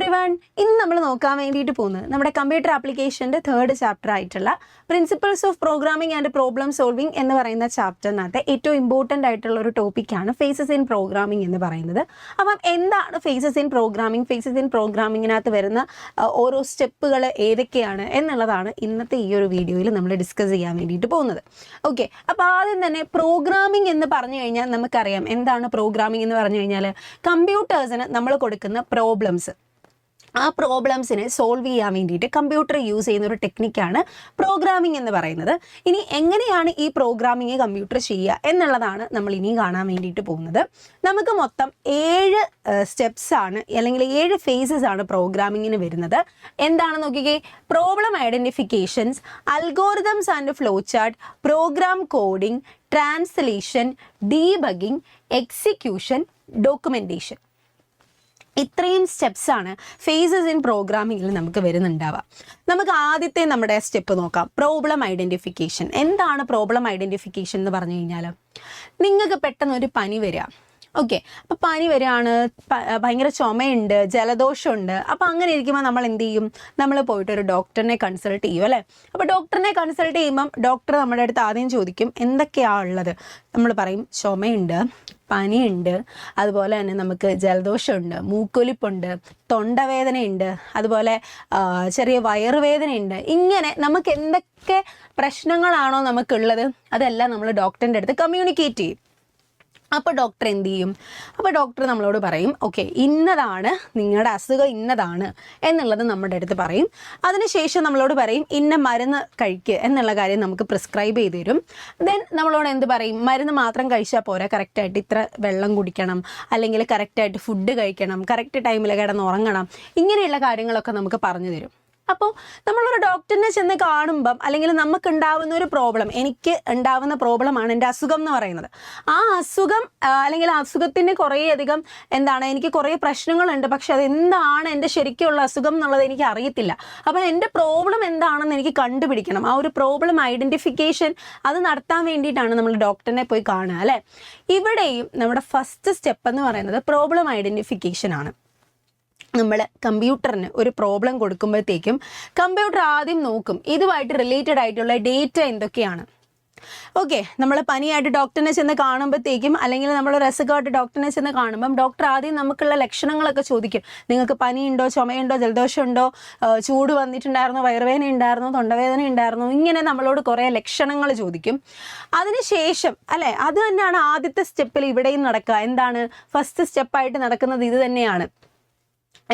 Everyone, ഇന്ന് നമ്മൾ നോക്കാൻ വേണ്ടിയിട്ട് പോകുന്നത് നമ്മുടെ കമ്പ്യൂട്ടർ ആപ്ലിക്കേഷൻ്റെ 3rd ചാപ്റ്റർ ആയിട്ടുള്ള principles of programming and problem solving എന്ന് പറയുന്ന ചാപ്റ്ററിനകത്തെ ഏറ്റവും ഇമ്പോർട്ടൻ്റ് ആയിട്ടുള്ള ഒരു ടോപ്പിക്കാണ് ഫേസസ് ഇൻ പ്രോഗ്രാമിംഗ് എന്ന് പറയുന്നത്. അപ്പം എന്താണ് phases in programming, phases in പ്രോഗ്രാമിങ്ങിനകത്ത് വരുന്ന ഓരോ സ്റ്റെപ്പുകൾ ഏതൊക്കെയാണ് എന്നുള്ളതാണ് ഇന്നത്തെ ഈ ഒരു വീഡിയോയിൽ നമ്മൾ ഡിസ്കസ് ചെയ്യാൻ വേണ്ടിയിട്ട് പോകുന്നത്. ഓക്കെ, അപ്പോൾ ആദ്യം തന്നെ പ്രോഗ്രാമിംഗ് എന്ന് പറഞ്ഞു കഴിഞ്ഞാൽ നമുക്കറിയാം എന്താണ് പ്രോഗ്രാമിംഗ് എന്ന് പറഞ്ഞു കഴിഞ്ഞാൽ കമ്പ്യൂട്ടേഴ്സിന് നമ്മൾ കൊടുക്കുന്ന പ്രോബ്ലംസ്, ആ പ്രോബ്ലംസിനെ സോൾവ് ചെയ്യാൻ വേണ്ടിയിട്ട് കമ്പ്യൂട്ടർ യൂസ് ചെയ്യുന്ന ഒരു ടെക്നിക്കാണ് പ്രോഗ്രാമിംഗ് എന്ന് പറയുന്നത്. ഇനി എങ്ങനെയാണ് ഈ പ്രോഗ്രാമിംഗ് കമ്പ്യൂട്ടർ ചെയ്യുക എന്നുള്ളതാണ് നമ്മൾ ഇനി കാണാൻ വേണ്ടിയിട്ട് പോകുന്നത്. നമുക്ക് മൊത്തം 7 സ്റ്റെപ്സ് ആണ് അല്ലെങ്കിൽ 7 ഫേസസ് ആണ് പ്രോഗ്രാമിങ്ങിന് വരുന്നത്. എന്താണെന്ന് നോക്കിക്കേ: problem identifications, algorithms and flow chart, program coding, translation, debugging, execution, documentation. ഇത്രയും സ്റ്റെപ്സാണ് ഫേസസ് ഇൻ പ്രോഗ്രാമിങ്ങിൽ നമുക്ക് വരുന്നുണ്ടാവുക. നമുക്ക് ആദ്യത്തെ നമ്മുടെ സ്റ്റെപ്പ് നോക്കാം, പ്രോബ്ലം ഐഡൻറ്റിഫിക്കേഷൻ. എന്താണ് പ്രോബ്ലം ഐഡൻറ്റിഫിക്കേഷൻ എന്ന് പറഞ്ഞു കഴിഞ്ഞാൽ, നിങ്ങൾക്ക് പെട്ടെന്നൊരു പനി വരിക. ഓക്കെ, അപ്പോൾ പനി വരികയാണ്, ഭയങ്കര ചുമയുണ്ട്, ജലദോഷമുണ്ട്. അപ്പോൾ അങ്ങനെ ഇരിക്കുമ്പോൾ നമ്മൾ എന്ത് ചെയ്യും? നമ്മൾ പോയിട്ട് ഒരു ഡോക്ടറിനെ കൺസൾട്ട് ചെയ്യും അല്ലേ? അപ്പോൾ ഡോക്ടറിനെ കൺസൾട്ട് ചെയ്യുമ്പം ഡോക്ടർ നമ്മുടെ അടുത്ത് ആദ്യം ചോദിക്കും എന്തൊക്കെയാണ് ഉള്ളത്. നമ്മൾ പറയും ചുമയുണ്ട്, പനിയുണ്ട്, അതുപോലെ തന്നെ നമുക്ക് ജലദോഷമുണ്ട്, മൂക്കൊലിപ്പുണ്ട്, തൊണ്ടവേദനയുണ്ട്, അതുപോലെ ചെറിയ വയറുവേദനയുണ്ട്. ഇങ്ങനെ നമുക്ക് എന്തൊക്കെ പ്രശ്നങ്ങളാണോ നമുക്കുള്ളത് അതെല്ലാം നമ്മൾ ഡോക്ടറിൻ്റെ അടുത്ത് കമ്മ്യൂണിക്കേറ്റ് ചെയ്യും. അപ്പോൾ ഡോക്ടർ എന്ത് ചെയ്യും? അപ്പോൾ ഡോക്ടർ നമ്മളോട് പറയും ഓക്കെ, ഇന്നതാണ് നിങ്ങളുടെ അസുഖം, ഇന്നതാണ് എന്നുള്ളത് നമ്മുടെ അടുത്ത് പറയും. അതിനുശേഷം നമ്മളോട് പറയും ഇന്ന മരുന്ന് കഴിക്കുക എന്നുള്ള കാര്യം നമുക്ക് പ്രിസ്ക്രൈബ് ചെയ്ത് തരും. ദെൻ നമ്മളോട് എന്ത് പറയും? മരുന്ന് മാത്രം കഴിച്ചാൽ പോരാ, കറക്റ്റായിട്ട് ഇത്ര വെള്ളം കുടിക്കണം, അല്ലെങ്കിൽ കറക്റ്റായിട്ട് ഫുഡ് കഴിക്കണം, കറക്റ്റ് ടൈമിൽ കിടന്നുറങ്ങണം, ഇങ്ങനെയുള്ള കാര്യങ്ങളൊക്കെ നമുക്ക് പറഞ്ഞു തരും. അപ്പോൾ നമ്മളൊരു ഡോക്ടറിനെ ചെന്ന് കാണുമ്പം അല്ലെങ്കിൽ നമുക്കുണ്ടാവുന്ന ഒരു പ്രോബ്ലം, എനിക്ക് ഉണ്ടാവുന്ന പ്രോബ്ലമാണ് എൻ്റെ അസുഖം എന്ന് പറയുന്നത്. ആ അസുഖം അല്ലെങ്കിൽ അസുഖത്തിൻ്റെ കുറേയധികം എനിക്ക് കുറേ പ്രശ്നങ്ങളുണ്ട്, പക്ഷെ അതെന്താണ് എൻ്റെ ശരിക്കുള്ള അസുഖം എന്നുള്ളത് എനിക്ക് അറിയത്തില്ല. അപ്പോൾ എൻ്റെ പ്രോബ്ലം എന്താണെന്ന് എനിക്ക് കണ്ടുപിടിക്കണം. ആ ഒരു പ്രോബ്ലം ഐഡൻറ്റിഫിക്കേഷൻ അത് നടത്താൻ വേണ്ടിയിട്ടാണ് നമ്മൾ ഡോക്ടറിനെ പോയി കാണുക അല്ലേ? ഇവിടെയും നമ്മുടെ ഫസ്റ്റ് സ്റ്റെപ്പ് എന്ന് പറയുന്നത് പ്രോബ്ലം ഐഡൻറ്റിഫിക്കേഷൻ ആണ്. നമ്മൾ കമ്പ്യൂട്ടറിന് ഒരു പ്രോബ്ലം കൊടുക്കുമ്പോഴത്തേക്കും കമ്പ്യൂട്ടർ ആദ്യം നോക്കും ഇതുമായിട്ട് റിലേറ്റഡ് ആയിട്ടുള്ള ഡേറ്റ എന്തൊക്കെയാണ്. ഓക്കെ, നമ്മൾ പനിയായിട്ട് ഡോക്ടറിനെ ചെന്ന് കാണുമ്പോഴത്തേക്കും അല്ലെങ്കിൽ നമ്മൾ രസകമായിട്ട് ഡോക്ടറിനെ ചെന്ന് കാണുമ്പം ഡോക്ടർ ആദ്യം നമുക്കുള്ള ലക്ഷണങ്ങളൊക്കെ ചോദിക്കും. നിങ്ങൾക്ക് പനിയുണ്ടോ, ചുമയുണ്ടോ, ജലദോഷമുണ്ടോ, ചൂട് വന്നിട്ടുണ്ടായിരുന്നോ, വയറുവേദന ഉണ്ടായിരുന്നോ, തൊണ്ടവേദന ഉണ്ടായിരുന്നോ, ഇങ്ങനെ നമ്മളോട് കുറേ ലക്ഷണങ്ങൾ ചോദിക്കും. അതിനുശേഷം അല്ലേ, അത് തന്നെയാണ് ആദ്യത്തെ സ്റ്റെപ്പിൽ ഇവിടെയും നടക്കുക. എന്താണ് ഫസ്റ്റ് സ്റ്റെപ്പായിട്ട് നടക്കുന്നത്? ഇത് തന്നെയാണ്.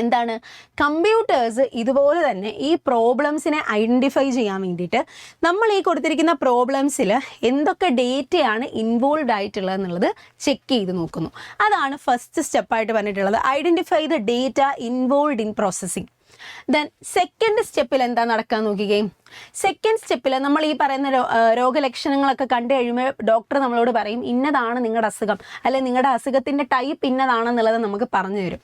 എന്താണ്? കമ്പ്യൂട്ടേഴ്സ് ഇതുപോലെ തന്നെ ഈ പ്രോബ്ലംസിനെ ഐഡൻറ്റിഫൈ ചെയ്യാൻ വേണ്ടിയിട്ട് നമ്മൾ ഈ കൊടുത്തിരിക്കുന്ന പ്രോബ്ലംസിൽ എന്തൊക്കെ ഡേറ്റയാണ് ഇൻവോൾവ് ആയിട്ടുള്ളത് എന്നുള്ളത് ചെക്ക് ചെയ്ത് നോക്കുന്നു. അതാണ് ഫസ്റ്റ് സ്റ്റെപ്പായിട്ട് പറഞ്ഞിട്ടുള്ളത്, identify the data involve in processing. Then second സ്റ്റെപ്പിൽ എന്താ നടക്കാൻ നോക്കുകയും, സെക്കൻഡ് സ്റ്റെപ്പിൽ നമ്മൾ ഈ പറയുന്ന രോഗലക്ഷണങ്ങളൊക്കെ കണ്ടു കഴിയുമ്പോൾ ഡോക്ടർ നമ്മളോട് പറയും ഇന്നതാണ് നിങ്ങളുടെ അസുഖം, അല്ലെങ്കിൽ നിങ്ങളുടെ അസുഖത്തിൻ്റെ ടൈപ്പ് ഇന്നതാണെന്നുള്ളത് നമുക്ക് പറഞ്ഞു തരും.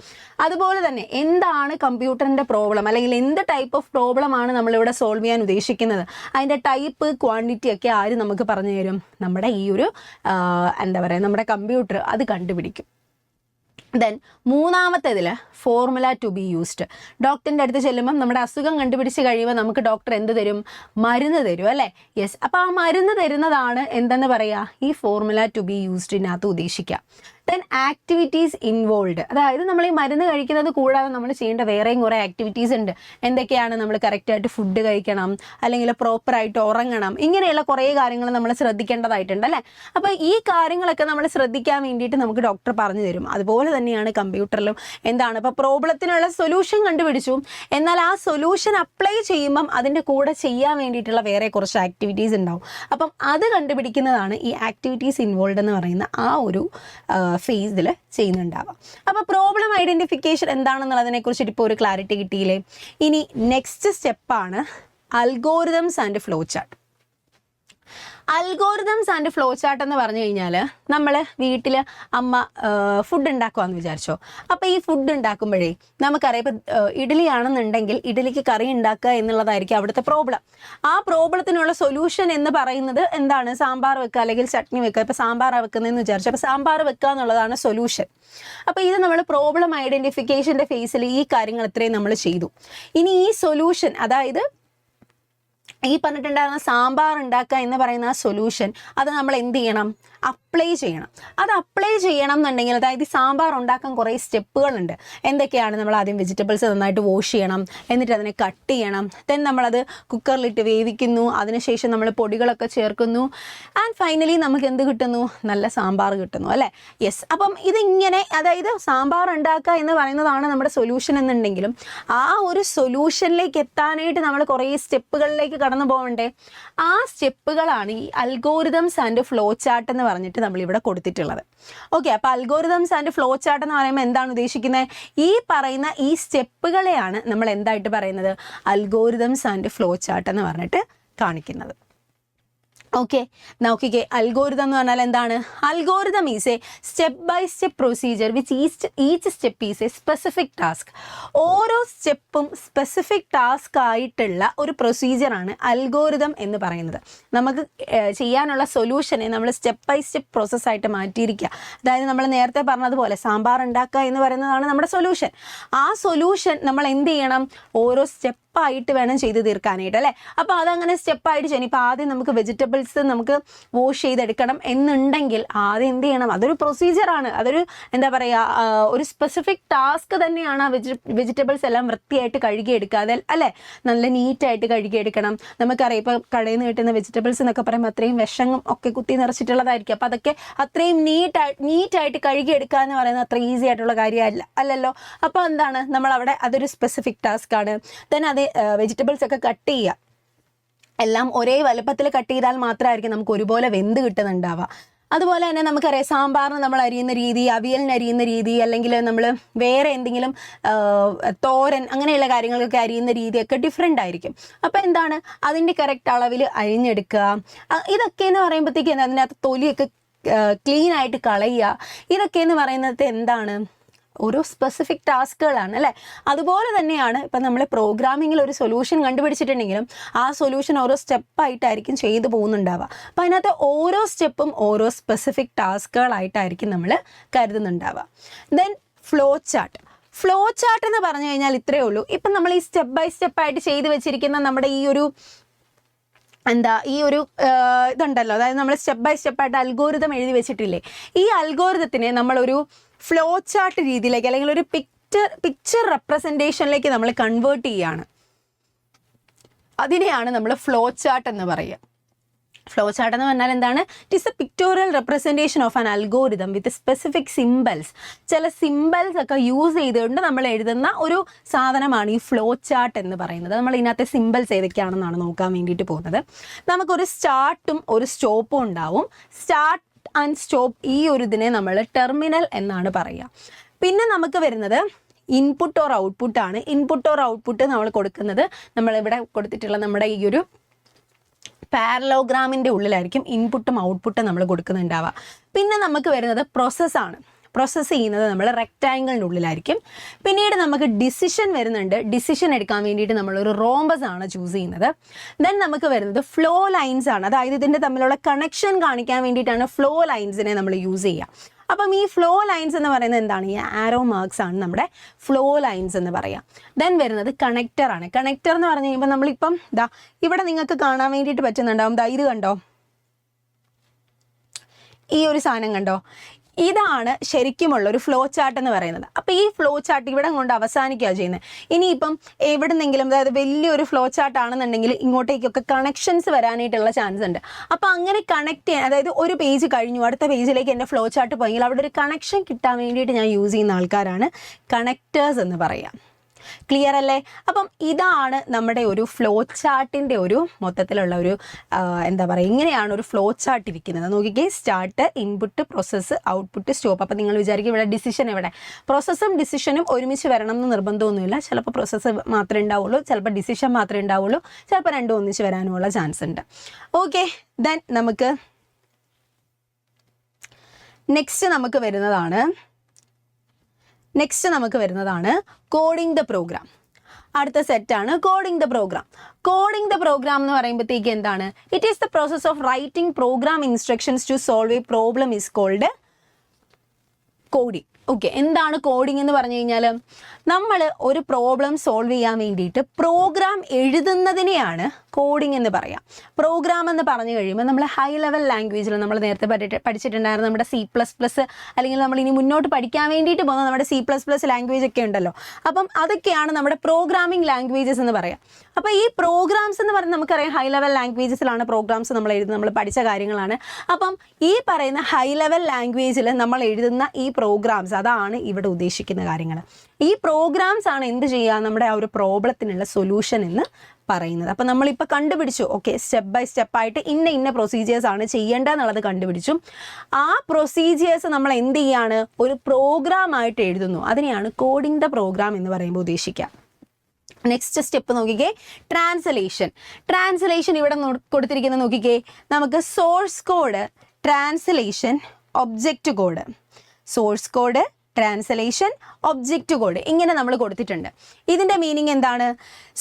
അതുപോലെ തന്നെ എന്താണ് കമ്പ്യൂട്ടറിൻ്റെ പ്രോബ്ലം, അല്ലെങ്കിൽ എന്ത് ടൈപ്പ് ഓഫ് പ്രോബ്ലം ആണ് നമ്മളിവിടെ സോൾവ് ചെയ്യാൻ ഉദ്ദേശിക്കുന്നത്, അതിൻ്റെ ടൈപ്പ്, ക്വാണ്ടിറ്റി ഒക്കെ ആര് നമുക്ക് പറഞ്ഞു തരും? നമ്മുടെ ഈ ഒരു നമ്മുടെ കമ്പ്യൂട്ടർ അത് കണ്ടുപിടിക്കും. ദെൻ മൂന്നാമത്തേതിൽ ഫോർമുല ടു ബി യൂസ്ഡ്. ഡോക്ടറിൻ്റെ അടുത്ത് ചെല്ലുമ്പം നമ്മുടെ അസുഖം കണ്ടുപിടിച്ച് കഴിയുമ്പോൾ നമുക്ക് ഡോക്ടർ എന്ത് തരും? മരുന്ന് തരും അല്ലേ? യെസ്, അപ്പോൾ ആ മരുന്ന് തരുന്നതാണ് എന്തെന്ന് പറയുക? ഈ ഫോർമുല ടു ബി യൂസ്ഡിനകത്ത് ഉദ്ദേശിക്കുക. ദെൻ ആക്ടിവിറ്റീസ് ഇൻവോൾവ്, അതായത് നമ്മൾ ഈ മരുന്ന് കഴിക്കുന്നത് കൂടാതെ നമ്മൾ ചെയ്യേണ്ട വേറെയും കുറേ ആക്ടിവിറ്റീസ് ഉണ്ട്. എന്തൊക്കെയാണ്? നമ്മൾ കറക്റ്റായിട്ട് ഫുഡ് കഴിക്കണം, അല്ലെങ്കിൽ പ്രോപ്പറായിട്ട് ഉറങ്ങണം, ഇങ്ങനെയുള്ള കുറേ കാര്യങ്ങൾ നമ്മൾ ശ്രദ്ധിക്കേണ്ടതായിട്ടുണ്ട് അല്ലേ? അപ്പോൾ ഈ കാര്യങ്ങളൊക്കെ നമ്മൾ ശ്രദ്ധിക്കാൻ വേണ്ടിയിട്ട് നമുക്ക് ഡോക്ടർ പറഞ്ഞു തരും. അതുപോലെ തന്നെയാണ് കമ്പ്യൂട്ടറിലും. ഇപ്പോൾ പ്രോബ്ലത്തിനുള്ള സൊല്യൂഷൻ കണ്ടുപിടിച്ചു, എന്നാൽ ആ സൊല്യൂഷൻ അപ്ലൈ ചെയ്യുമ്പം അതിൻ്റെ കൂടെ ചെയ്യാൻ വേണ്ടിയിട്ടുള്ള വേറെ കുറച്ച് ആക്ടിവിറ്റീസ് ഉണ്ടാവും. അപ്പം അത് കണ്ടുപിടിക്കുന്നതാണ് ഈ ആക്ടിവിറ്റീസ് ഇൻവോൾവ് എന്ന് പറയുന്ന ആ ഒരു ഫേസിൽ ചെയ്യുന്നുണ്ടാവാം. അപ്പോൾ പ്രോബ്ലം ഐഡൻറ്റിഫിക്കേഷൻ എന്താണെന്നുള്ളതിനെ കുറിച്ചിട്ട് ഇപ്പോൾ ഒരു ക്ലാരിറ്റി കിട്ടിയില്ലേ? ഇനി നെക്സ്റ്റ് സ്റ്റെപ്പാണ് algorithms and flow chart. Algorithms and flow chart എന്ന് പറഞ്ഞു കഴിഞ്ഞാൽ നമ്മൾ വീട്ടിൽ അമ്മ ഫുഡ് ഉണ്ടാക്കുവാന്ന് വിചാരിച്ചോ. അപ്പോൾ ഈ ഫുഡ് ഉണ്ടാക്കുമ്പോഴേ നമുക്കറിയാം ഇപ്പം ഇഡ്ഡലി ആണെന്നുണ്ടെങ്കിൽ ഇഡ്ഡലിക്ക് കറി ഉണ്ടാക്കുക എന്നുള്ളതായിരിക്കും അവിടുത്തെ പ്രോബ്ലം. ആ പ്രോബ്ലത്തിനുള്ള സൊല്യൂഷൻ എന്ന് പറയുന്നത് എന്താണ്? സാമ്പാർ വെക്കുക അല്ലെങ്കിൽ ചട്നി വെക്കുക. ഇപ്പോൾ സാമ്പാറാണ് വെക്കുന്നതെന്ന് വിചാരിച്ചു, അപ്പോൾ സാമ്പാർ വെക്കുക എന്നുള്ളതാണ് സൊല്യൂഷൻ. അപ്പോൾ ഇത് നമ്മൾ പ്രോബ്ലം ഐഡൻറ്റിഫിക്കേഷൻ്റെ ഫേസിൽ ഈ കാര്യങ്ങൾ ഇത്രയും നമ്മൾ ചെയ്തു. ഇനി ഈ സൊല്യൂഷൻ, അതായത് ഈ പറഞ്ഞിട്ടുണ്ടായിരുന്ന സാമ്പാർ ഉണ്ടാക്കുക എന്ന് പറയുന്ന ആ സൊല്യൂഷൻ, അത് നമ്മൾ എന്ത് ചെയ്യണം? അപ്ലൈ ചെയ്യണം. അത് അപ്ലൈ ചെയ്യണം എന്നുണ്ടെങ്കിൽ, അതായത് സാമ്പാർ ഉണ്ടാക്കാൻ കുറേ സ്റ്റെപ്പുകളുണ്ട്. എന്തൊക്കെയാണ്? നമ്മൾ ആദ്യം വെജിറ്റബിൾസ് നന്നായിട്ട് വാഷ് ചെയ്യണം, എന്നിട്ട് അതിനെ കട്ട് ചെയ്യണം, ദെൻ നമ്മളത് കുക്കറിലിട്ട് വേവിക്കുന്നു, അതിനുശേഷം നമ്മൾ പൊടികളൊക്കെ ചേർക്കുന്നു, ആൻഡ് ഫൈനലി നമുക്ക് എന്ത് കിട്ടുന്നു? നല്ല സാമ്പാർ കിട്ടുന്നു, അല്ലേ? യെസ്. അപ്പം ഇതിങ്ങനെ, അതായത് സാമ്പാർ ഉണ്ടാക്കുക എന്ന് പറയുന്നതാണ് നമ്മുടെ സൊല്യൂഷൻ എന്നുണ്ടെങ്കിലും ആ ഒരു സൊല്യൂഷനിലേക്ക് എത്താനായിട്ട് നമ്മൾ കുറേ സ്റ്റെപ്പുകളിലേക്ക് കടന്നു പോകണ്ടേ? ആ സ്റ്റെപ്പുകളാണ് ഈ അൽഗോരിതംസ് ആൻഡ് ഫ്ലോ ചാർട്ട് എന്ന് പറഞ്ഞിട്ട് നമ്മളിവിടെ കൊടുത്തിട്ടുള്ളത്. ഓക്കെ, അപ്പോൾ അൽഗോരിതംസ് ആൻഡ് ഫ്ലോ ചാർട്ട് എന്ന് പറയുമ്പോൾ എന്താണ് ഉദ്ദേശിക്കുന്നത്? ഈ പറയുന്ന ഈ സ്റ്റെപ്പുകളെയാണ് നമ്മൾ എന്തായിട്ട് പറയുന്നത്? അൽഗോരിതംസ് ആൻഡ് ഫ്ലോ ചാർട്ട് എന്ന് പറഞ്ഞിട്ട് കാണിക്കുന്നത്. ഓക്കെ, നോക്കിക്കേ, അൽഗോരിതം എന്ന് പറഞ്ഞാൽ എന്താണ്? Algorithm is a step by step procedure which each step is a specific task. ഓരോ സ്റ്റെപ്പും സ്പെസിഫിക് ടാസ്ക് ആയിട്ടുള്ള ഒരു പ്രൊസീജിയറാണ് അൽഗോരിതം എന്ന് പറയുന്നത്. നമുക്ക് ചെയ്യാനുള്ള സൊല്യൂഷനെ നമ്മൾ സ്റ്റെപ്പ് ബൈ സ്റ്റെപ്പ് പ്രോസസ്സായിട്ട് മാറ്റിയിരിക്കുക. അതായത് നമ്മൾ നേരത്തെ പറഞ്ഞതുപോലെ സാമ്പാർ ഉണ്ടാക്കുക എന്ന് പറയുന്നതാണ് നമ്മുടെ സൊല്യൂഷൻ. ആ സൊല്യൂഷൻ നമ്മൾ എന്ത് ചെയ്യണം? ഓരോ സ്റ്റെപ്പായിട്ട് വേണം ചെയ്ത് തീർക്കാനായിട്ട്, അല്ലേ? അപ്പോൾ അതങ്ങനെ സ്റ്റെപ്പായിട്ട് ചെയ്യണം. ഇപ്പോൾ ആദ്യം നമുക്ക് വെജിറ്റബിൾസ് നമുക്ക് വാഷ് ചെയ്തെടുക്കണം എന്നുണ്ടെങ്കിൽ ആദ്യം എന്ത് ചെയ്യണം? അതൊരു പ്രൊസീജിയറാണ്, അതൊരു എന്താ പറയുക, ഒരു സ്പെസിഫിക് ടാസ്ക് തന്നെയാണ്. ആ വെജിറ്റബിൾസ് എല്ലാം വൃത്തിയായിട്ട് കഴുകിയെടുക്കുക, അല്ലേ? നല്ല നീറ്റായിട്ട് കഴുകിയെടുക്കണം. നമുക്കറിയാം ഇപ്പോൾ കടയിൽ നിന്ന് കിട്ടുന്ന വെജിറ്റബിൾസ് എന്നൊക്കെ പറയുമ്പോൾ അത്രയും വിഷം ഒക്കെ കുത്തി നിറച്ചിട്ടുള്ളതായിരിക്കും. അപ്പോൾ അതൊക്കെ അത്രയും നീറ്റായിട്ട് കഴുകിയെടുക്കുക എന്ന് പറയുന്നത് അത്ര ഈസി ആയിട്ടുള്ള കാര്യമല്ല, അല്ലല്ലോ. അപ്പോൾ എന്താണ്? നമ്മളവിടെ അതൊരു സ്പെസിഫിക് ടാസ്ക് ആണ്. ദെൻ അത് വെജിറ്റബിൾസ് ഒക്കെ കട്ട് ചെയ്യുക, എല്ലാം ഒരേ വലുപ്പത്തിൽ കട്ട് ചെയ്താൽ മാത്രമായിരിക്കും നമുക്ക് ഒരുപോലെ വെന്ത് കിട്ടുന്നുണ്ടാവുക. അതുപോലെ തന്നെ നമുക്കറിയാം സാമ്പാറിന് നമ്മൾ അരിയുന്ന രീതി, അവിയലിന് അരിയുന്ന രീതി, അല്ലെങ്കിൽ നമ്മൾ വേറെ എന്തെങ്കിലും തോരൻ അങ്ങനെയുള്ള കാര്യങ്ങളൊക്കെ അരിയുന്ന രീതിയൊക്കെ ഡിഫറെൻ്റ് ആയിരിക്കും. അപ്പോൾ എന്താണ്? അതിൻ്റെ കറക്റ്റ് അളവിൽ അരിഞ്ഞെടുക്കുക. ഇതൊക്കെ എന്ന് പറയുമ്പോഴത്തേക്കും അതിനകത്ത് തൊലിയൊക്കെ ക്ലീൻ ആയിട്ട് കളയുക. ഇതൊക്കെ എന്ന് പറയുന്നത് എന്താണ്? ഓരോ സ്പെസിഫിക് ടാസ്കുകളാണ്, അല്ലേ? അതുപോലെ തന്നെയാണ് ഇപ്പം നമ്മൾ പ്രോഗ്രാമിങ്ങിൽ ഒരു സൊല്യൂഷൻ കണ്ടുപിടിച്ചിട്ടുണ്ടെങ്കിലും ആ സൊല്യൂഷൻ ഓരോ സ്റ്റെപ്പായിട്ടായിരിക്കും ചെയ്തു പോകുന്നുണ്ടാവുക. അപ്പം അതിനകത്ത് ഓരോ സ്റ്റെപ്പും ഓരോ സ്പെസിഫിക് ടാസ്കുകളായിട്ടായിരിക്കും നമ്മൾ കരുതുന്നുണ്ടാവുക. Then flow chart. Flow chart എന്ന് പറഞ്ഞു കഴിഞ്ഞാൽ ഇത്രയേ ഉള്ളൂ. ഇപ്പം നമ്മൾ ഈ സ്റ്റെപ്പ് ബൈ സ്റ്റെപ്പായിട്ട് ചെയ്ത് വെച്ചിരിക്കുന്ന നമ്മുടെ ഈ ഒരു ഇതുണ്ടല്ലോ, അതായത് നമ്മൾ സ്റ്റെപ്പ് ബൈ സ്റ്റെപ്പായിട്ട് അൽഗോരിതം എഴുതി വെച്ചിട്ടില്ലേ? ഈ അൽഗോരിതത്തിനെ നമ്മളൊരു ഫ്ലോ ചാർട്ട് രീതിയിലേക്ക് അല്ലെങ്കിൽ ഒരു പിക്ചർ റെപ്രസെൻറ്റേഷനിലേക്ക് നമ്മൾ കൺവേർട്ട് ചെയ്യുകയാണ്. അതിനെയാണ് നമ്മൾ ഫ്ലോ ചാർട്ട് എന്ന് പറയുക. ഫ്ലോ ചാർട്ട് എന്ന് പറഞ്ഞാൽ എന്താണ്? It is A pictorial representation of an algorithm with specific symbols. ചില സിംബൽസ് ഒക്കെ യൂസ് ചെയ്തുകൊണ്ട് നമ്മൾ എഴുതുന്ന ഒരു സാധനമാണ് ഈ ഫ്ലോ ചാർട്ട് എന്ന് പറയുന്നത്. നമ്മൾ ഇതിനകത്തെ സിംബൽസ് ഏതൊക്കെയാണെന്നാണ് നോക്കാൻ വേണ്ടിയിട്ട് പോകുന്നത്. നമുക്കൊരു സ്റ്റാർട്ടും ഒരു സ്റ്റോപ്പും ഉണ്ടാവും. സ്റ്റാർട്ട് ആൻഡ് സ്റ്റോപ്പ്, ഈ ഒരു ഇതിനെ നമ്മൾ ടെർമിനൽ എന്നാണ് പറയുക. പിന്നെ നമുക്ക് വരുന്നത് ഇൻപുട്ട് ഓർ ഔട്ട്പുട്ട് ആണ്. ഇൻപുട്ട് ഓർ ഔട്ട്പുട്ട് നമ്മൾ കൊടുക്കുന്നത് നമ്മളിവിടെ കൊടുത്തിട്ടുള്ള നമ്മുടെ ഈ ഒരു പാരലോഗ്രാമിൻ്റെ ഉള്ളിലായിരിക്കും ഇൻപുട്ടും ഔട്ട്പുട്ടും നമ്മൾ കൊടുക്കുന്നുണ്ടാവുക. പിന്നെ നമുക്ക് വരുന്നത് പ്രോസസ്സാണ്. പ്രോസസ്സ് ചെയ്യുന്നത് നമ്മൾ റെക്റ്റാങ്കിളിൻ്റെ ഉള്ളിലായിരിക്കും. പിന്നീട് നമുക്ക് ഡിസിഷൻ വരുന്നുണ്ട്. ഡിസിഷൻ എടുക്കാൻ വേണ്ടിയിട്ട് നമ്മളൊരു റോംബസ് ആണ് ചൂസ് ചെയ്യുന്നത്. ദെൻ നമുക്ക് വരുന്നത് ഫ്ലോ ലൈൻസ് ആണ്. അതായത് ഇതിൻ്റെ തമ്മിലുള്ള കണക്ഷൻ കാണിക്കാൻ വേണ്ടിയിട്ടാണ് ഫ്ലോ ലൈൻസിനെ നമ്മൾ യൂസ് ചെയ്യുക. അപ്പം ഈ ഫ്ലോ ലൈൻസ് എന്ന് പറയുന്നത് എന്താണ്? ഈ ആരോ മാർക്സ് ആണ് നമ്മുടെ ഫ്ലോ ലൈൻസ് എന്ന് പറയാം. ദെൻ വരുന്നത് കണക്റ്റർ ആണ്. കണക്റ്റർ എന്ന് പറഞ്ഞു കഴിയുമ്പോൾ നമ്മളിപ്പം ഇവിടെ നിങ്ങൾക്ക് കാണാൻ വേണ്ടിയിട്ട് പറ്റുന്നുണ്ടാവും. ഇത് കണ്ടോ, ഈ ഒരു സാധനം കണ്ടോ? ഇതാണ് ശരിക്കുമുള്ള ഒരു ഫ്ലോ ചാർട്ട് എന്ന് പറയുന്നത്. അപ്പോൾ ഈ ഫ്ലോ ചാർട്ട് ഇവിടെ കൊണ്ട് അവസാനിക്കുക ചെയ്യുന്നത്. ഇനിയിപ്പം എവിടെന്നെങ്കിലും, അതായത് വലിയൊരു ഫ്ലോ ചാർട്ട് ആണെന്നുണ്ടെങ്കിൽ ഇങ്ങോട്ടേക്കൊക്കെ കണക്ഷൻസ് വരാനായിട്ടുള്ള ചാൻസ് ഉണ്ട്. അപ്പോൾ അങ്ങനെ കണക്ട് ചെയ്യാൻ, അതായത് ഒരു പേജ് കഴിഞ്ഞു അടുത്ത പേജിലേക്ക് എൻ്റെ ഫ്ലോ ചാർട്ട് പോയെങ്കിൽ അവിടെ ഒരു കണക്ഷൻ കിട്ടാൻ വേണ്ടിയിട്ട് ഞാൻ യൂസ് ചെയ്യുന്ന ആൾക്കാരാണ് കണക്റ്റേഴ്സ് എന്ന് പറയാം. ക്ലിയർ അല്ലേ? അപ്പം ഇതാണ് നമ്മുടെ ഒരു ഫ്ലോ ചാർട്ടിൻ്റെ ഒരു മൊത്തത്തിലുള്ള ഒരു എന്താ പറയുക, ഇങ്ങനെയാണ് ഒരു ഫ്ലോ ചാർട്ട് ഇരിക്കുന്നത്. നോക്കിക്കേ, start, input, process, output, stop. അപ്പം നിങ്ങൾ വിചാരിക്കും ഇവിടെ ഡിസിഷൻ എവിടെ? പ്രോസസ്സും ഡിസിഷനും ഒരുമിച്ച് വരണം എന്ന് നിർബന്ധമൊന്നുമില്ല. ചിലപ്പോൾ പ്രോസസ്സ് മാത്രമേ ഉണ്ടാവുള്ളൂ, ചിലപ്പോൾ ഡിസിഷൻ മാത്രമേ ഉണ്ടാവുള്ളൂ, ചിലപ്പോൾ രണ്ടും ഒന്നിച്ച് വരാനുമുള്ള ചാൻസ് ഉണ്ട്. ഓക്കെ, ദെൻ നമുക്ക് നെക്സ്റ്റ് നമുക്ക് വരുന്നതാണ് കോഡിംഗ് ദ പ്രോഗ്രാം. അടുത്ത സെറ്റാണ് coding the program. Coding the program എന്ന് പറയുമ്പോഴത്തേക്ക് എന്താണ്? It is the process of writing program instructions to solve a problem is called coding. Okay, എന്താണ് കോഡിംഗ് എന്ന് പറഞ്ഞു കഴിഞ്ഞാൽ നമ്മൾ ഒരു പ്രോബ്ലം സോൾവ് ചെയ്യാൻ വേണ്ടിയിട്ട് പ്രോഗ്രാം എഴുതുന്നതിനെയാണ് കോഡിംഗ് എന്ന് പറയാം. പ്രോഗ്രാം എന്ന് പറഞ്ഞു കഴിയുമ്പോൾ നമ്മൾ ഹൈ ലെവൽ ലാംഗ്വേജിൽ നമ്മൾ നേരത്തെ പഠിച്ചിട്ടുണ്ടായിരുന്നു നമ്മുടെ C++, അല്ലെങ്കിൽ നമ്മൾ ഇനി മുന്നോട്ട് പഠിക്കാൻ വേണ്ടിയിട്ട് പോകുന്ന നമ്മുടെ C++ ലാംഗ്വേജ് ഒക്കെ ഉണ്ടല്ലോ. അപ്പം അതൊക്കെയാണ് നമ്മുടെ പ്രോഗ്രാമിംഗ് ലാംഗ്വേജസ് എന്ന് പറയാം. അപ്പോൾ ഈ പ്രോഗ്രാംസ് എന്ന് പറഞ്ഞാൽ നമുക്കറിയാം ഹൈ ലെവൽ ലാംഗ്വേജസിലാണ് പ്രോഗ്രാംസ് നമ്മൾ എഴുതുന്നത്, നമ്മൾ പഠിച്ച കാര്യങ്ങളാണ്. അപ്പം ഈ പറയുന്ന ഹൈ ലെവൽ ലാംഗ്വേജിൽ നമ്മൾ എഴുതുന്ന ഈ പ്രോഗ്രാംസ്, അതാണ് ഇവിടെ ഉദ്ദേശിക്കുന്ന കാര്യങ്ങൾ. ഈ പ്രോഗ്രാംസ് ആണ് എന്ത് ചെയ്യുക, നമ്മുടെ ആ ഒരു പ്രോബ്ലത്തിനുള്ള സൊല്യൂഷൻ എന്ന് പറയുന്നത്. അപ്പം നമ്മളിപ്പോൾ കണ്ടുപിടിച്ചു, ഓക്കെ, സ്റ്റെപ്പ് ബൈ സ്റ്റെപ്പായിട്ട് ഇന്ന പ്രൊസീജിയേഴ്സ് ആണ് ചെയ്യേണ്ടതെന്നുള്ളത് കണ്ടുപിടിച്ചു. ആ പ്രൊസീജിയേഴ്സ് നമ്മൾ എന്ത് ചെയ്യാണ്, ഒരു പ്രോഗ്രാമായിട്ട് എഴുതുന്നു. അതിനെയാണ് കോഡിംഗ് ദ പ്രോഗ്രാം എന്ന് പറയുമ്പോൾ ഉദ്ദേശിക്കുക. നെക്സ്റ്റ് സ്റ്റെപ്പ് നോക്കിക്കേ, ട്രാൻസ്ലേഷൻ ഇവിടെ കൊടുത്തിരിക്കുന്നത് നോക്കിക്കേ, നമുക്ക് source code, translation, object code, source code, translation, object code, ഇങ്ങനെ നമ്മൾ കൊടുത്തിട്ടുണ്ട്. ഇതിൻ്റെ മീനിങ് എന്താണ്?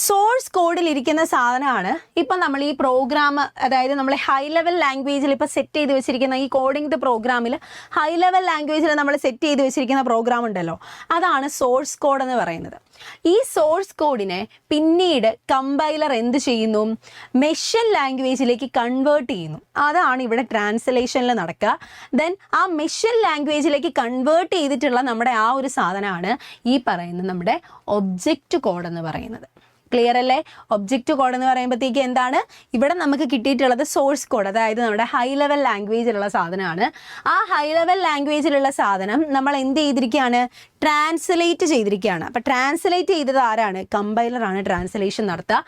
സോഴ്സ് കോഡിൽ ഇരിക്കുന്ന സാധനമാണ് ഇപ്പം നമ്മൾ ഈ പ്രോഗ്രാം, അതായത് നമ്മൾ ഹൈ ലെവൽ ലാംഗ്വേജിൽ ഇപ്പോൾ സെറ്റ് ചെയ്ത് വെച്ചിരിക്കുന്ന ഈ കോഡിംഗ് ദ പ്രോഗ്രാമിൽ ഹൈ ലെവൽ ലാംഗ്വേജിൽ നമ്മൾ സെറ്റ് ചെയ്ത് വെച്ചിരിക്കുന്ന പ്രോഗ്രാം ഉണ്ടല്ലോ, അതാണ് സോഴ്സ് കോഡ് എന്ന് പറയുന്നത്. ഈ സോഴ്സ് കോഡിനെ പിന്നീട് കമ്പൈലർ എന്ത് ചെയ്യുന്നു, മെഷീൻ ലാംഗ്വേജിലേക്ക് കൺവേർട്ട് ചെയ്യുന്നു. അതാണ് ഇവിടെ ട്രാൻസ്ലേഷനിൽ നടക്കുക. ദെൻ ആ മെഷീൻ ലാംഗ്വേജിലേക്ക് കൺവേർട്ട് ചെയ്തിട്ടുള്ള നമ്മുടെ ആ ഒരു സാധനമാണ് ഈ പറയുന്ന നമ്മുടെ ഒബ്ജക്റ്റ് കോഡ് എന്ന് പറയുന്നത്. ക്ലിയർ അല്ലേ? ഒബ്ജക്റ്റ് കോഡ് എന്ന് പറയുമ്പോഴത്തേക്ക് എന്താണ്, ഇവിടെ നമുക്ക് കിട്ടിയിട്ടുള്ളത് സോഴ്സ് കോഡ്, അതായത് നമ്മുടെ ഹൈ ലെവൽ ലാംഗ്വേജിലുള്ള സാധനമാണ്. ആ ഹൈ ലെവൽ ലാംഗ്വേജിലുള്ള സാധനം നമ്മൾ എന്ത് ചെയ്തിരിക്കുകയാണ്, ട്രാൻസ്ലേറ്റ് ചെയ്തിരിക്കുകയാണ്. അപ്പം ട്രാൻസ്ലേറ്റ് ചെയ്തത് ആരാണ്? കമ്പൈലറാണ് ട്രാൻസ്ലേഷൻ നടത്തുക.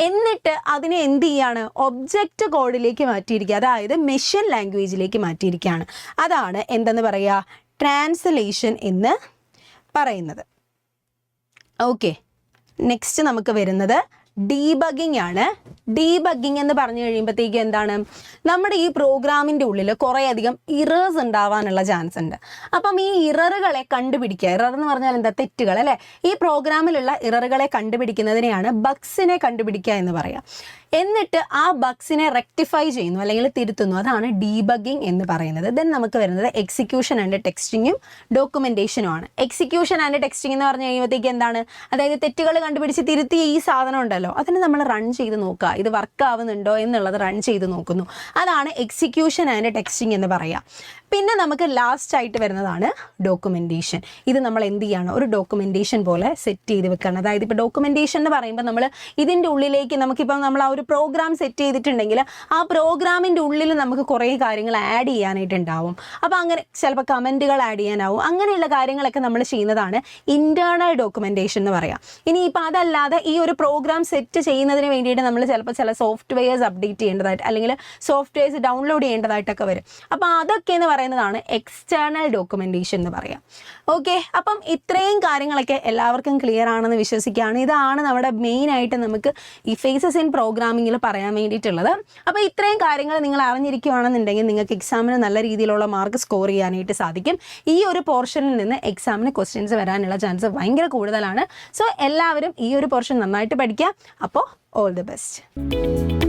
എന്നിട്ട് അതിനെ എന്ത് ചെയ്യാണ്, ഒബ്ജക്റ്റ് കോഡിലേക്ക് മാറ്റിയിരിക്കുക, അതായത് മെഷീൻ ലാംഗ്വേജിലേക്ക് മാറ്റിയിരിക്കുകയാണ്. അതാണ് എന്തെന്ന് പറയുക, ട്രാൻസ്ലേഷൻ എന്ന് പറയുന്നത്. ഓക്കെ, നെക്സ്റ്റ് നമുക്ക് വരുന്നത് ഡീബഗിങ് ആണ്. ഡീബഗിങ് എന്ന് പറഞ്ഞു കഴിയുമ്പോഴത്തേക്കും എന്താണ്, നമ്മുടെ ഈ പ്രോഗ്രാമിൻ്റെ ഉള്ളിൽ കുറേയധികം ഇറേഴ്സ് ഉണ്ടാവാനുള്ള ചാൻസ് ഉണ്ട്. അപ്പം ഈ ഇററുകളെ കണ്ടുപിടിക്കുക, ഇറർ എന്ന് പറഞ്ഞാൽ എന്താ, തെറ്റുകൾ അല്ലേ? ഈ പ്രോഗ്രാമിലുള്ള ഇററുകളെ കണ്ടുപിടിക്കുന്നതിനെയാണ് ബഗ്സിനെ കണ്ടുപിടിക്കുക എന്ന് പറയാം. എന്നിട്ട് ആ ബഗ്സിനെ റെക്ടിഫൈ ചെയ്യുന്നു അല്ലെങ്കിൽ തിരുത്തുന്നു, അതാണ് ഡീബഗിങ് എന്ന് പറയുന്നത്. ദെൻ നമുക്ക് വരുന്നത് എക്സിക്യൂഷൻ ആൻഡ് ടെക്സ്റ്റിങ്ങും ഡോക്യുമെൻറ്റേഷനും ആണ്. എക്സിക്യൂഷൻ ആൻഡ് ടെക്സ്റ്റിംഗ് എന്ന് പറഞ്ഞു കഴിയുമ്പോഴത്തേക്ക് എന്താണ്, അതായത് തെറ്റുകൾ കണ്ടുപിടിച്ച് തിരുത്തിയ ഈ സാധനം ഉണ്ടല്ലോ, അതിന് നമ്മൾ റൺ ചെയ്ത് നോക്കുക, ഇത് വർക്ക് ആവുന്നുണ്ടോ എന്നുള്ളത് റൺ ചെയ്ത് നോക്കുന്നു. അതാണ് എക്സിക്യൂഷൻ ആൻഡ് ടെക്സ്റ്റിംഗ് എന്ന് പറയുക. പിന്നെ നമുക്ക് ലാസ്റ്റ് ആയിട്ട് വരുന്നതാണ് ഡോക്യുമെൻറ്റേഷൻ. ഇത് നമ്മൾ എന്ത് ചെയ്യാണ്, ഒരു ഡോക്യുമെൻറ്റേഷൻ പോലെ സെറ്റ് ചെയ്ത് വെക്കണം. അതായത് ഇപ്പോൾ ഡോക്യുമെൻറ്റേഷൻ എന്ന് പറയുമ്പോൾ നമ്മൾ ഇതിൻ്റെ ഉള്ളിലേക്ക് നമുക്കിപ്പം നമ്മൾ ആ ഒരു പ്രോഗ്രാം സെറ്റ് ചെയ്തിട്ടുണ്ടെങ്കിൽ ആ പ്രോഗ്രാമിൻ്റെ ഉള്ളിൽ നമുക്ക് കുറേ കാര്യങ്ങൾ ആഡ് ചെയ്യാനായിട്ടുണ്ടാവും. അപ്പോൾ അങ്ങനെ ചിലപ്പോൾ കമൻറ്റുകൾ ആഡ് ചെയ്യാനാവും. അങ്ങനെയുള്ള കാര്യങ്ങളൊക്കെ നമ്മൾ ചെയ്യുന്നതാണ് ഇൻറ്റേർണൽ ഡോക്യുമെൻറ്റേഷൻ എന്ന് പറയാം. ഇനിയിപ്പോൾ അതല്ലാതെ ഈ ഒരു പ്രോഗ്രാം സെറ്റ് ചെയ്യുന്നതിന് വേണ്ടിയിട്ട് നമ്മൾ ചിലപ്പോൾ ചില സോഫ്റ്റ്വെയർസ് അപ്ഡേറ്റ് ചെയ്യേണ്ടതായിട്ട് അല്ലെങ്കിൽ സോഫ്റ്റ്വെയർസ് ഡൗൺലോഡ് ചെയ്യേണ്ടതായിട്ടൊക്കെ വരും. അപ്പോൾ അതൊക്കെ എന്ന് പറയുന്നതാണ് എക്സ്റ്റേണൽ ഡോക്യുമെൻറ്റേഷൻ എന്ന് പറയാം. ഓക്കെ, അപ്പം ഇത്രയും കാര്യങ്ങളൊക്കെ എല്ലാവർക്കും ക്ലിയർ ആണെന്ന് വിശ്വസിക്കുകയാണ്. ഇതാണ് നമ്മുടെ മെയിനായിട്ട് നമുക്ക് ഈ ഫേസസ് ഇൻ പ്രോഗ്രാമിങ്ങിൽ പറയാൻ വേണ്ടിയിട്ടുള്ളത്. അപ്പോൾ ഇത്രയും കാര്യങ്ങൾ നിങ്ങൾ അറിഞ്ഞിരിക്കുകയാണെന്നുണ്ടെങ്കിൽ നിങ്ങൾക്ക് എക്സാമിന് നല്ല രീതിയിലുള്ള മാർക്ക് സ്കോർ ചെയ്യാനായിട്ട് സാധിക്കും. ഈ ഒരു പോർഷനിൽ നിന്ന് എക്സാമിന് ക്വസ്റ്റ്യൻസ് വരാനുള്ള ചാൻസ് ഭയങ്കര കൂടുതലാണ്. സോ എല്ലാവരും ഈ ഒരു പോർഷൻ നന്നായിട്ട് പഠിക്കുക. അപ്പോൾ ഓൾ ദി ബെസ്റ്റ്.